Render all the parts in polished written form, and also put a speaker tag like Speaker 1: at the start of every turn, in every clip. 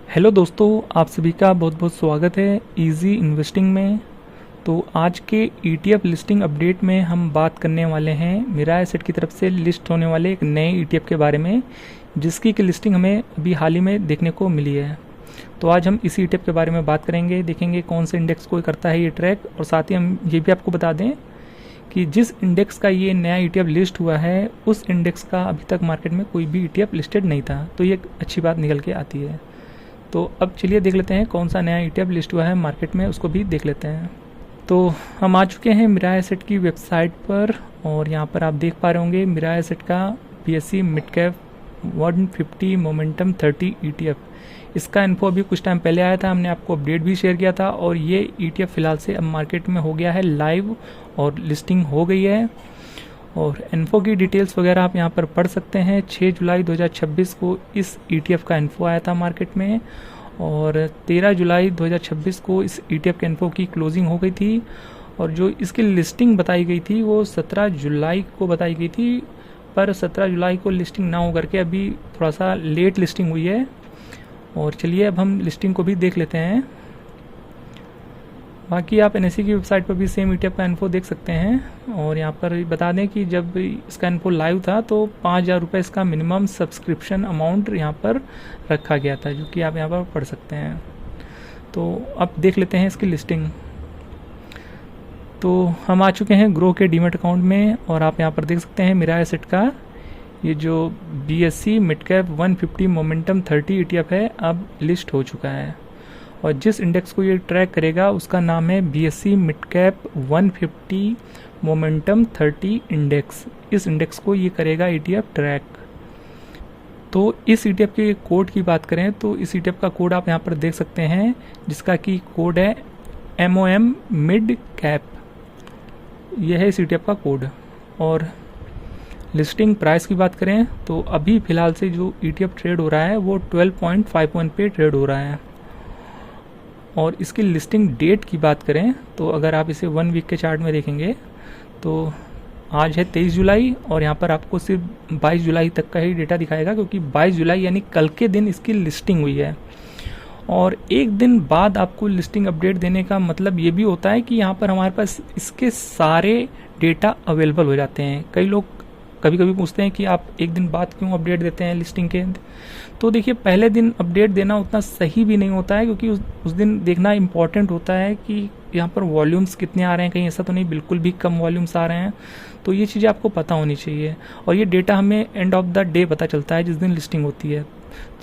Speaker 1: Hello दोस्तों, आप सभी का बहुत बहुत स्वागत है इजी इन्वेस्टिंग में। तो आज के ETF लिस्टिंग अपडेट में हम बात करने वाले हैं मिराय एसेट की तरफ से लिस्ट होने वाले एक नए ETF के बारे में, जिसकी की लिस्टिंग हमें अभी हाल ही में देखने को मिली है। तो आज हम इसी ETF के बारे में बात करेंगे, देखेंगे कौन से इंडेक्स को करता है ये ट्रैक, और साथ ही हम ये भी आपको बता दें कि जिस इंडेक्स का ये नया ETF लिस्ट हुआ है उस इंडेक्स का अभी तक मार्केट में कोई भी ETF लिस्टेड नहीं था। तो ये एक अच्छी बात निकल के आती है। तो अब चलिए देख लेते हैं कौन सा नया ETF लिस्ट हुआ है मार्केट में, उसको भी देख लेते हैं। तो हम आ चुके हैं मिराय एसेट की वेबसाइट पर, और यहाँ पर आप देख पा रहे होंगे मिराय एसेट का BSE mid cap 150 momentum 30 ETF। इसका इन्फो अभी कुछ टाइम पहले आया था, हमने आपको अपडेट भी शेयर किया था, और ये ETF फ़िलहाल से अब मार्केट में हो गया है लाइव और लिस्टिंग हो गई है। और इन्फो की डिटेल्स वगैरह आप यहाँ पर पढ़ सकते हैं। 6 जुलाई 2026 को इस ETF का इन्फो आया था मार्केट में, और 13 जुलाई 2026 को इस ETF के इन्फो की क्लोजिंग हो गई थी। और जो इसकी लिस्टिंग बताई गई थी वो 17 जुलाई को बताई गई थी, पर 17 जुलाई को लिस्टिंग ना हो करके अभी थोड़ा सा लेट लिस्टिंग हुई है। और चलिए अब हम लिस्टिंग को भी देख लेते हैं। बाकी आप NSE की वेबसाइट पर भी सेम ETF का इन्फो देख सकते हैं। और यहाँ पर बता दें कि जब इसका इन्फो लाइव था तो 5,000 रुपये इसका मिनिमम सब्सक्रिप्शन अमाउंट यहाँ पर रखा गया था, जो कि आप यहाँ पर पढ़ सकते हैं। तो अब देख लेते हैं इसकी लिस्टिंग। तो हम आ चुके हैं ग्रो के डीमेट अकाउंट में, और आप यहाँ पर देख सकते हैं मिराय एसेट का ये जो BSE mid cap 150 momentum 30 ETF है अब लिस्ट हो चुका है। और जिस इंडेक्स को ये ट्रैक करेगा उसका नाम है BSE mid cap 150 momentum 30 index. इस इंडेक्स को ये करेगा ETF ट्रैक। तो इस ETF के कोड की बात करें तो इस ETF का कोड आप यहाँ पर देख सकते हैं, जिसका कि कोड है MOM मिड कैप। यह है इस ETF का कोड। और लिस्टिंग प्राइस की बात करें तो अभी फ़िलहाल से जो ETF ट्रेड हो रहा है वो 12.51 पे ट्रेड हो रहा है। और इसकी लिस्टिंग डेट की बात करें तो अगर आप इसे 1 वीक के चार्ट में देखेंगे तो आज है 23 जुलाई, और यहाँ पर आपको सिर्फ 22 जुलाई तक का ही डेटा दिखाएगा, क्योंकि 22 जुलाई यानी कल के दिन इसकी लिस्टिंग हुई है। और एक दिन बाद आपको लिस्टिंग अपडेट देने का मतलब ये भी होता है कि यहाँ पर हमारे पास इसके सारे डेटा अवेलेबल हो जाते हैं। कई लोग कभी कभी पूछते हैं कि आप एक दिन बाद क्यों अपडेट देते हैं लिस्टिंग के। तो देखिए, पहले दिन अपडेट देना उतना सही भी नहीं होता है, क्योंकि उस दिन देखना इम्पॉर्टेंट होता है कि यहाँ पर वॉल्यूम्स कितने आ रहे हैं। कहीं ऐसा तो नहीं बिल्कुल भी कम वॉल्यूम्स आ रहे हैं। तो ये चीज़ें आपको पता होनी चाहिए, और ये डेटा हमें एंड ऑफ द डे पता चलता है जिस दिन लिस्टिंग होती है।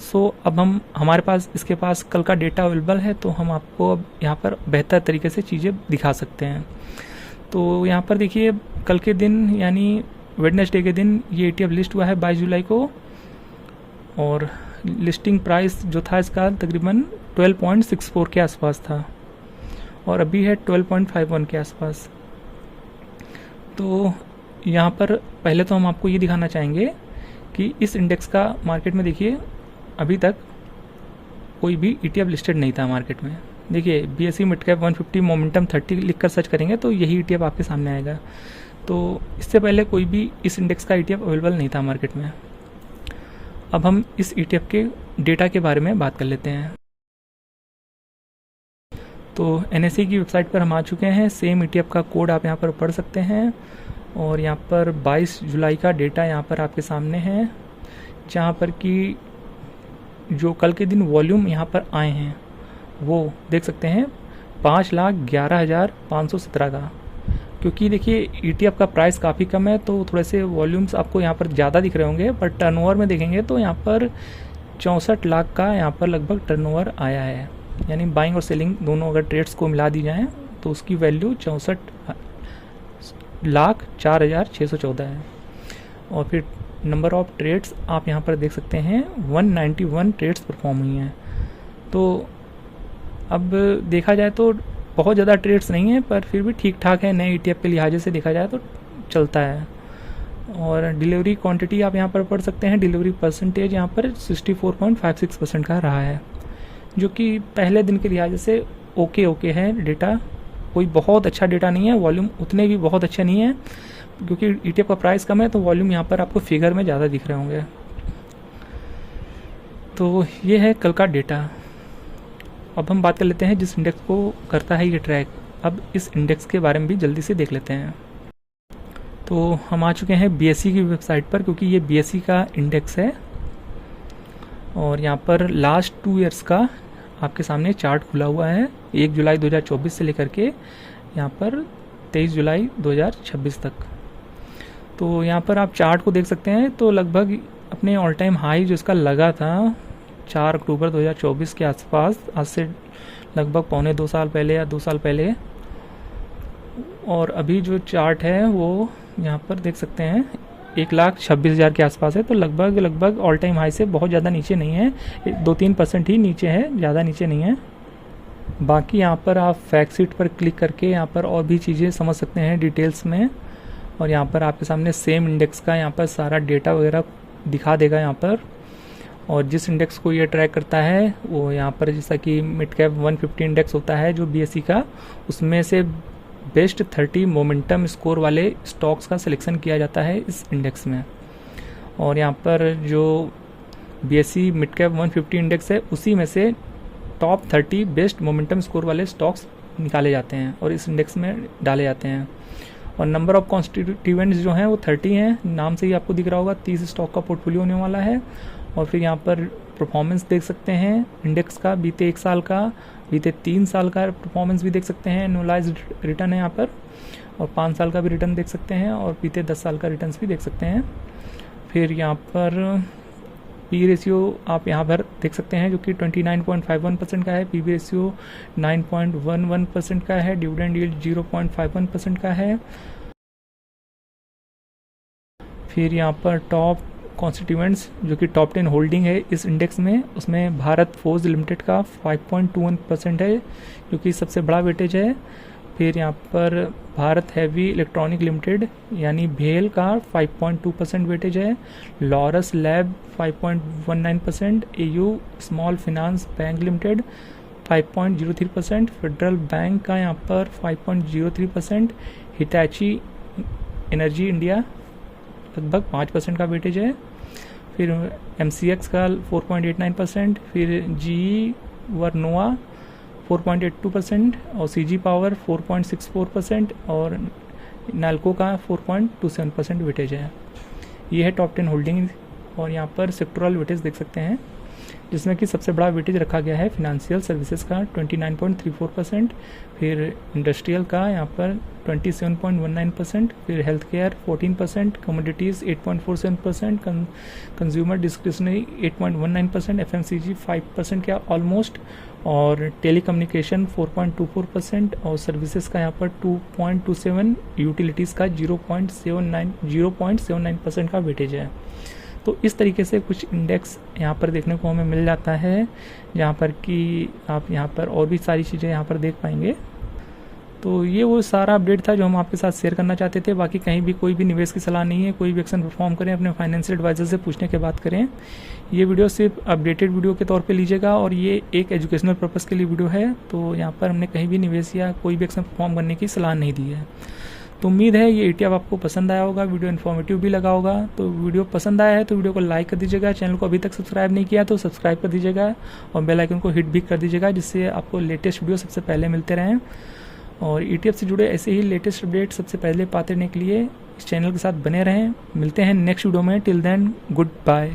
Speaker 1: सो अब हमारे पास इसके पास कल का डेटा अवेलेबल है, तो हम आपको अब यहाँ पर बेहतर तरीके से चीज़ें दिखा सकते हैं। तो यहाँ पर देखिए, कल के दिन यानी वेडनेसडे के दिन ये ETF लिस्ट हुआ है 22 जुलाई को, और लिस्टिंग प्राइस जो था इसका तकरीबन 12.64 के आसपास था, और अभी है 12.51 के आसपास। तो यहाँ पर पहले तो हम आपको ये दिखाना चाहेंगे कि इस इंडेक्स का मार्केट में देखिए अभी तक कोई भी ETF लिस्टेड नहीं था मार्केट में। देखिए BSE मिड कैप 150 मोमेंटम 30 लिखकर सर्च करेंगे तो यही ETF आपके सामने आएगा। तो इससे पहले कोई भी इस इंडेक्स का ETF अवेलेबल नहीं था मार्केट में। अब हम इस ETF के डेटा के बारे में बात कर लेते हैं। तो NSE की वेबसाइट पर हम आ चुके हैं। सेम ETF का कोड आप यहाँ पर पढ़ सकते हैं, और यहाँ पर 22 जुलाई का डेटा यहाँ पर आपके सामने है, जहाँ पर कि जो कल के दिन वॉल्यूम यहाँ पर आए हैं वो देख सकते हैं 5,11,517 का। क्योंकि देखिए ETF का प्राइस काफ़ी कम है, तो थोड़े से वॉल्यूम्स आपको यहाँ पर ज़्यादा दिख रहे होंगे, पर टर्नओवर में देखेंगे तो यहाँ पर 64 लाख का यहाँ पर लगभग टर्नओवर आया है। यानी बाइंग और सेलिंग दोनों अगर ट्रेड्स को मिला दी जाएँ तो उसकी वैल्यू 64,04,614 है। और फिर नंबर ऑफ ट्रेड्स आप यहाँ पर देख सकते हैं 191 ट्रेड्स परफॉर्म हुई हैं। तो अब देखा जाए तो बहुत ज़्यादा ट्रेड्स नहीं है, पर फिर भी ठीक ठाक है। नए ETF के लिहाजे से देखा जाए तो चलता है। और डिलीवरी क्वांटिटी आप यहाँ पर पढ़ सकते हैं। डिलीवरी परसेंटेज यहाँ पर 64.56% का रहा है, जो कि पहले दिन के लिहाजे से ओके है डेटा। कोई बहुत अच्छा डेटा नहीं है, वॉल्यूम उतने भी बहुत अच्छे नहीं है, क्योंकि ETF का प्राइस कम है तो वॉल्यूम यहाँ पर आपको फिगर में ज़्यादा दिख रहे होंगे। तो ये है कल का डेटा। अब हम बात कर लेते हैं जिस इंडेक्स को करता है ये ट्रैक। अब इस इंडेक्स के बारे में भी जल्दी से देख लेते हैं। तो हम आ चुके हैं BSE की वेबसाइट पर, क्योंकि ये BSE का इंडेक्स है और यहाँ पर लास्ट 2 ईयर्स का आपके सामने चार्ट खुला हुआ है, 1 जुलाई 2024 से लेकर के यहाँ पर 23 जुलाई 2026 तक। तो यहाँ पर आप चार्ट को देख सकते हैं। तो लगभग अपने ऑल टाइम हाई जो इसका लगा था 4 अक्टूबर 2024 के आसपास, आज से लगभग पौने 2 साल पहले या 2 साल पहले, और अभी जो चार्ट है वो यहाँ पर देख सकते हैं 1,26,000 के आसपास है। तो लगभग ऑल टाइम हाई से बहुत ज़्यादा नीचे नहीं है, 2-3% ही नीचे है, ज़्यादा नीचे नहीं है। बाकी यहाँ पर आप फैक्ट शीट पर क्लिक करके यहाँ पर और भी चीज़ें समझ सकते हैं डिटेल्स में, और यहाँ पर आपके सामने सेम इंडेक्स का यहाँ पर सारा डेटा वगैरह दिखा देगा यहाँ पर। और जिस इंडेक्स को ये ट्रैक करता है वो यहाँ पर, जैसा कि मिड कैप 150 इंडेक्स होता है जो BSE का, उसमें से बेस्ट 30 मोमेंटम स्कोर वाले स्टॉक्स का सिलेक्शन किया जाता है इस इंडेक्स में। और यहाँ पर जो BSE मिड कैप 150 इंडेक्स है उसी में से टॉप 30 बेस्ट मोमेंटम स्कोर वाले स्टॉक्स निकाले जाते हैं और इस इंडेक्स में डाले जाते हैं। और नंबर ऑफ कॉन्स्टिट्यूएंट्स जो हैं वो 30 हैं, नाम से ही आपको दिख रहा होगा, 30 स्टॉक का पोर्टफोलियो होने वाला है। और फिर यहाँ पर परफॉर्मेंस देख सकते हैं इंडेक्स का, बीते 1 साल का, बीते 3 साल का परफॉर्मेंस भी देख सकते हैं, एनुअलाइज्ड रिटर्न है यहाँ पर, और 5 साल का भी रिटर्न देख सकते हैं, और बीते 10 साल का रिटर्न भी देख सकते हैं। फिर यहाँ पर पी रेशियो आप यहाँ पर देख सकते हैं जो कि 29.51% का है, PB रेशियो 9.11% का है, डिविडेंड यील्ड 0.51% का है। फिर यहाँ पर टॉप कॉन्स्टिट्यूएंट्स जो कि टॉप 10 होल्डिंग है इस इंडेक्स में, उसमें भारत फोर्ज लिमिटेड का 5.21% है जो कि सबसे बड़ा वेटेज है। फिर यहाँ पर भारत हैवी इलेक्ट्रॉनिक लिमिटेड यानी भेल का 5.2% वेटेज है, Laurus lab 5.19%, AU small finance bank limited 5.03%, federal bank का यहाँ पर 5.03%, हिटैची एनर्जी इंडिया लगभग 5% का वेटेज है। फिर MCX का 4.89%, फिर GE वर्नोआ 4.82% और CG पावर 4.64% और नाल्को का 4.27% वेटेज है। ये है टॉप 10 होल्डिंग। और यहाँ पर सेक्टोरल वेटेज देख सकते हैं जिसमें कि सबसे बड़ा वेटेज रखा गया है फिनेंशियल सर्विसेज का 29.34%, फिर इंडस्ट्रियल का यहाँ पर 27.19%, फिर health care 14%, commodities 8.47%, consumer discretionary 8.19%, FMCG 5% का ऑलमोस्ट, और टेलीकम्युनिकेशन 4.24% और सर्विसेज का यहाँ पर 2.27, यूटिलिटीज़ का 0.79% का वेटेज है। तो इस तरीके से कुछ इंडेक्स यहाँ पर देखने को हमें मिल जाता है, जहाँ पर कि आप यहाँ पर और भी सारी चीज़ें यहाँ पर देख पाएंगे। तो ये वो सारा अपडेट था जो हम आपके साथ शेयर करना चाहते थे। बाकी कहीं भी कोई भी निवेश की सलाह नहीं है, कोई भी एक्शन परफॉर्म करें अपने फाइनेंशियल एडवाइजर से पूछने के बाद करें। ये वीडियो सिर्फ अपडेटेड वीडियो के तौर पे लीजिएगा और ये एक एजुकेशनल पर्पज़ के लिए वीडियो है। तो यहाँ पर हमने कहीं भी निवेश या कोई भी एक्शन परफॉर्म करने की सलाह नहीं दी है। तो उम्मीद है ये ETF आपको पसंद आया होगा, वीडियो इन्फॉर्मेटिव भी लगा होगा। तो वीडियो पसंद आया है तो वीडियो को लाइक कर दीजिएगा, चैनल को अभी तक सब्सक्राइब नहीं किया तो सब्सक्राइब कर दीजिएगा और बेल आइकन को हिट भी कर दीजिएगा, जिससे आपको लेटेस्ट वीडियो सबसे पहले मिलते रहें। और ETF से जुड़े ऐसे ही लेटेस्ट अपडेट सबसे पहले पाते रहने के लिए इस चैनल के साथ बने रहें। मिलते हैं नेक्स्ट वीडियो में, टिल देन गुड बाय।